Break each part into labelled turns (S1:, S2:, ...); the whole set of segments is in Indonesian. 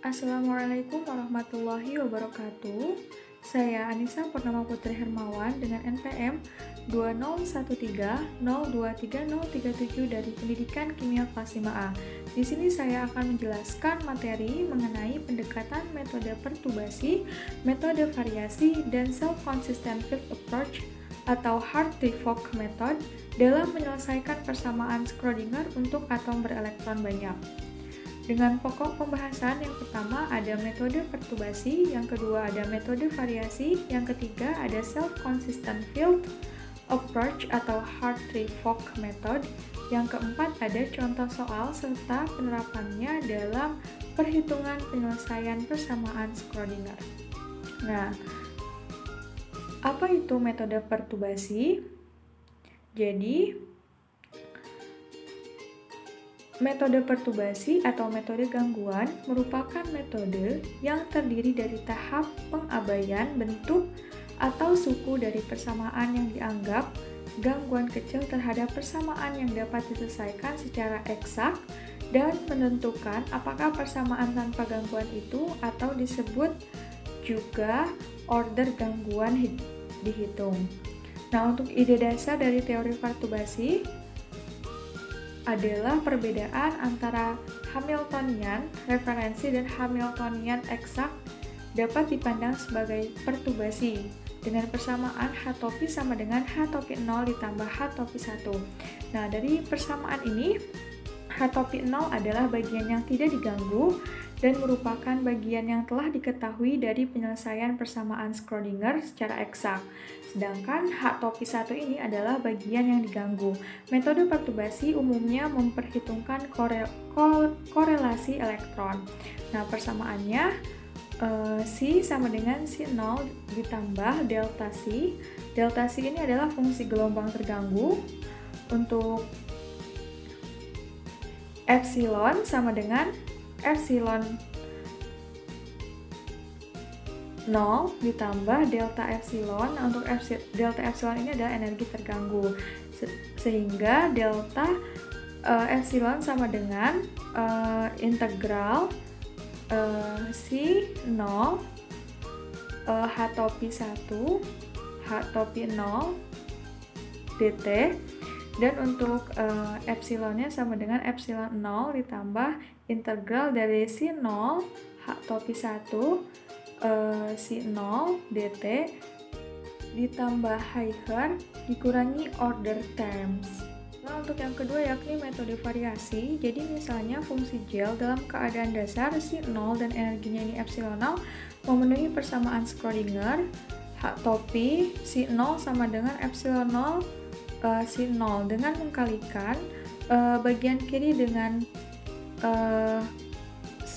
S1: Assalamualaikum warahmatullahi wabarakatuh. Saya Anissa Purnama Putri Hermawan dengan NPM 2013023037 dari Pendidikan Kimia kelas 5A. Di sini saya akan menjelaskan materi mengenai pendekatan metode pertubasi, metode variasi, dan self-consistent field approach atau Hartree-Fock method dalam menyelesaikan persamaan Schrödinger untuk atom berelektron banyak. Dengan pokok pembahasan yang pertama ada metode pertubasi, yang kedua ada metode variasi, yang ketiga ada self-consistent field approach atau Hartree-Fock method, yang keempat ada contoh soal serta penerapannya dalam perhitungan penyelesaian persamaan Schrödinger. Nah, apa itu metode pertubasi? Jadi, metode pertubasi atau metode gangguan merupakan metode yang terdiri dari tahap pengabaian bentuk atau suku dari persamaan yang dianggap gangguan kecil terhadap persamaan yang dapat diselesaikan secara eksak dan menentukan apakah persamaan tanpa gangguan itu atau disebut juga order gangguan dihitung. Nah, untuk ide dasar dari teori pertubasi adalah perbedaan antara Hamiltonian referensi dan Hamiltonian eksak dapat dipandang sebagai pertubasi dengan persamaan H topi sama dengan H topi 0 ditambah H topi 1. Nah, dari persamaan ini H topi 0 adalah bagian yang tidak diganggu dan merupakan bagian yang telah diketahui dari penyelesaian persamaan Schrödinger secara eksak. Sedangkan H topi 1 ini adalah bagian yang diganggu. Metode pertubasi umumnya memperhitungkan korelasi elektron. Nah, persamaannya C sama dengan C0 ditambah delta C. Delta C ini adalah fungsi gelombang terganggu. Untuk epsilon sama dengan epsilon 0 ditambah delta epsilon. Nah, untuk delta epsilon ini adalah energi terganggu, sehingga delta epsilon sama dengan integral C0 H topi 1 H topi 0 dt, dan untuk epsilonnya sama dengan epsilon 0 ditambah integral dari C0 H topi 1 C0 dt ditambah higher dikurangi order terms. Nah, untuk yang kedua yakni metode variasi. Jadi misalnya fungsi gel dalam keadaan dasar C0 dan energinya ini epsilon 0 memenuhi persamaan Schrödinger. H topi C0 sama dengan epsilon 0 C0 dengan mengkalikan bagian kiri dengan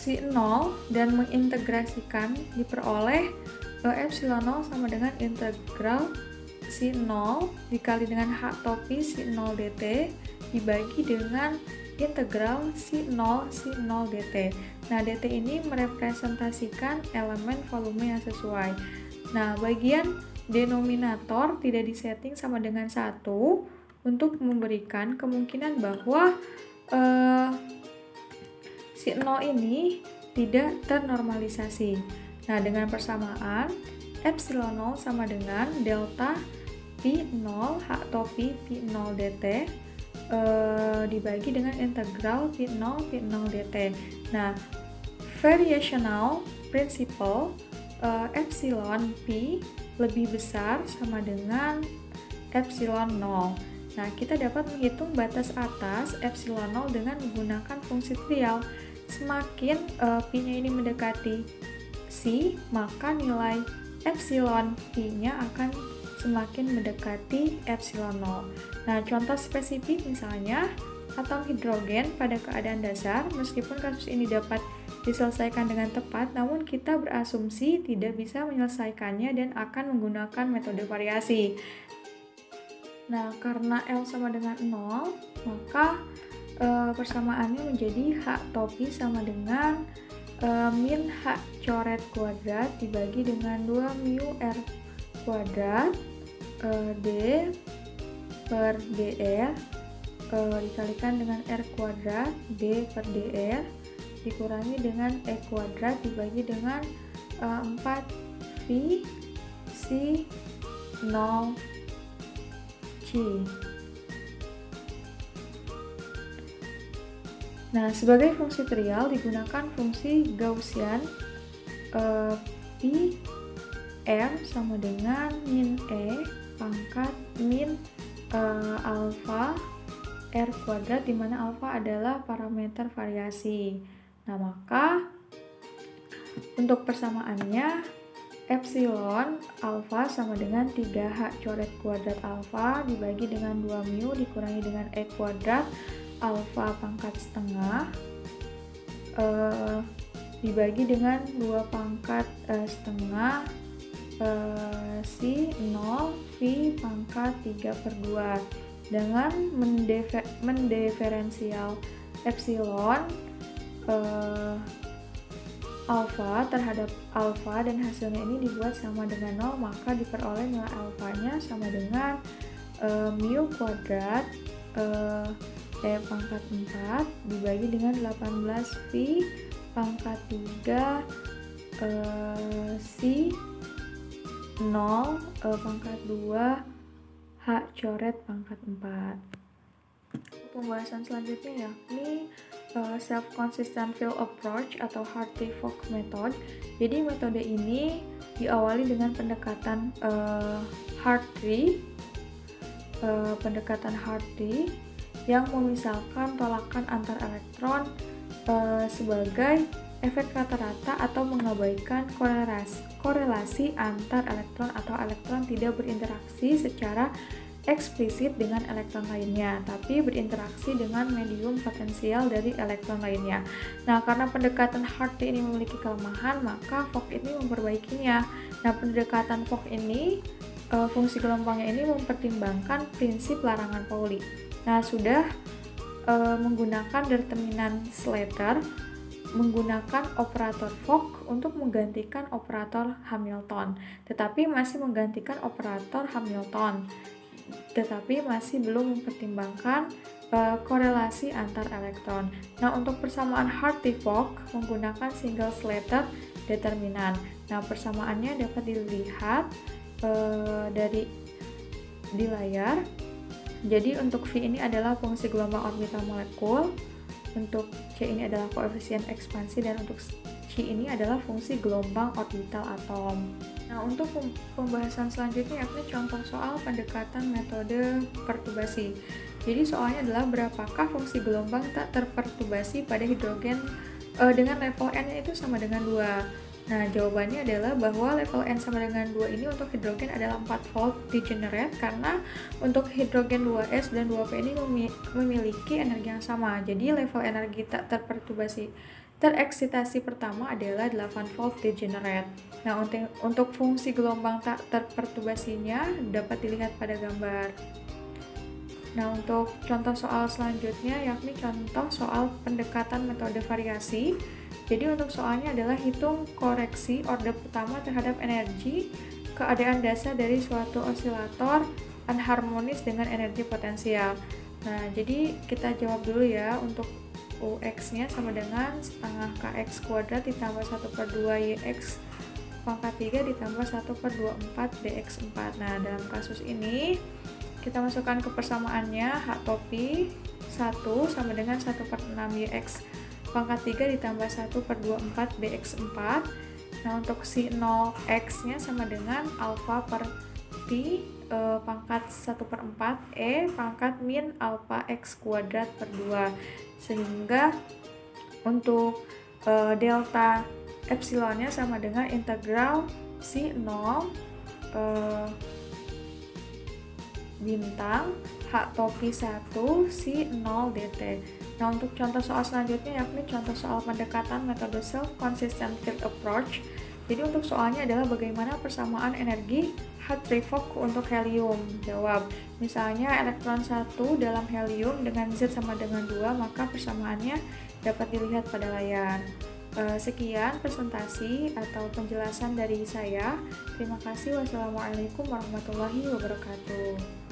S1: C0 dan mengintegrasikan diperoleh epsilon 0 sama dengan integral C0 dikali dengan H topi C0 dt dibagi dengan integral C0 C0 dt. Nah, dt ini merepresentasikan elemen volume yang sesuai. Nah, bagian denominator tidak disetting sama dengan 1 untuk memberikan kemungkinan bahwa C0 ini tidak ternormalisasi. Nah, dengan persamaan epsilon 0 sama dengan delta P0 H topi P0 dt dibagi dengan integral P0 P0 dt. Nah, variational principle epsilon P lebih besar sama dengan epsilon 0. Nah, kita dapat menghitung batas atas epsilon 0 dengan menggunakan fungsi trial. Semakin P-nya ini mendekati C, maka nilai epsilon P-nya akan semakin mendekati epsilon 0. Nah, contoh spesifik misalnya atom hidrogen pada keadaan dasar, meskipun kasus ini dapat diselesaikan dengan tepat, namun kita berasumsi tidak bisa menyelesaikannya dan akan menggunakan metode variasi. Nah, karena L sama dengan 0, maka persamaannya menjadi H topi sama dengan min H coret kuadrat dibagi dengan 2 mu R kuadrat D per dr dikalikan dengan R kuadrat D per dr dikurangi dengan E kuadrat dibagi dengan 4V C 0 C. Nah, sebagai fungsi trial digunakan fungsi Gaussian Pi R sama dengan min E pangkat min alfa R kuadrat, di mana alfa adalah parameter variasi. Nah, maka untuk persamaannya epsilon alfa sama dengan 3H coret kuadrat alfa dibagi dengan 2 mu dikurangi dengan E kuadrat alfa pangkat setengah dibagi dengan 2 pangkat setengah si 0 V pangkat 3/2 dengan mendiferensial epsilon alfa terhadap alfa dan hasilnya ini dibuat sama dengan 0, maka diperoleh nilai alfanya sama dengan mu kuadrat E pangkat 4 dibagi dengan 18V pangkat 3 si 0 pangkat 2 H coret pangkat 4. Pembahasan selanjutnya yakni self-consistent field approach atau Hartree-Fock method. Jadi metode ini diawali dengan pendekatan Hartree yang memisalkan tolakan antar elektron sebagai efek rata-rata atau mengabaikan korelasi antar elektron atau elektron tidak berinteraksi secara eksplisit dengan elektron lainnya, tapi berinteraksi dengan medium potensial dari elektron lainnya. Nah, karena pendekatan Hartree ini memiliki kelemahan, maka Fock ini memperbaikinya. Nah, pendekatan Fock ini, fungsi gelombangnya ini mempertimbangkan prinsip larangan Pauli. Nah, sudah menggunakan determinan Slater, menggunakan operator Fock untuk menggantikan operator Hamilton, tetapi masih menggantikan operator Hamilton, tetapi masih belum mempertimbangkan korelasi antar elektron. Nah, untuk persamaan Hartree-Fock menggunakan single Slater determinan. Nah, persamaannya dapat dilihat di layar. Jadi untuk V ini adalah fungsi gelombang orbital molekul, untuk C ini adalah koefisien ekspansi, dan untuk C ini adalah fungsi gelombang orbital atom. Nah, untuk pembahasan selanjutnya yakni contoh soal pendekatan metode perturbasi. Jadi soalnya adalah berapakah fungsi gelombang tak terperturbasi pada hidrogen dengan level N itu sama dengan 2. Nah, jawabannya adalah bahwa level N sama dengan 2 ini untuk hidrogen adalah 4 volt degenerate, karena untuk hidrogen 2S dan 2P ini memiliki energi yang sama. Jadi level energi tak tereksitasi pertama adalah 8 volt degenerate. Nah, untuk fungsi gelombang tak terperturbasinya dapat dilihat pada gambar. Nah, untuk contoh soal selanjutnya yakni contoh soal pendekatan metode variasi. Jadi untuk soalnya adalah hitung koreksi orde pertama terhadap energi keadaan dasar dari suatu osilator anharmonis dengan energi potensial. Nah, jadi kita jawab dulu ya. Untuk UX-nya sama dengan setengah KX kuadrat ditambah 1/2 YX pangkat 3 ditambah 1/24 DX4. Nah, dalam kasus ini kita masukkan ke persamaannya H topi 1 sama dengan 1/6 YX pangkat 3 ditambah 1/24 DX4. Nah, untuk si 0X nya sama dengan alfa per P pangkat 1/4 E pangkat min alfa X kuadrat per 2. Sehingga untuk delta epsilonnya sama dengan integral si 0 bintang H topi 1 si 0 dt. Nah, untuk contoh soal selanjutnya yakni contoh soal pendekatan metode self-consistent field approach. Jadi untuk soalnya adalah bagaimana persamaan energi Hartree-Fock untuk helium. Jawab, misalnya elektron 1 dalam helium dengan Z sama dengan 2, maka persamaannya dapat dilihat pada layar. Sekian presentasi atau penjelasan dari saya. Terima kasih. Wassalamualaikum warahmatullahi wabarakatuh.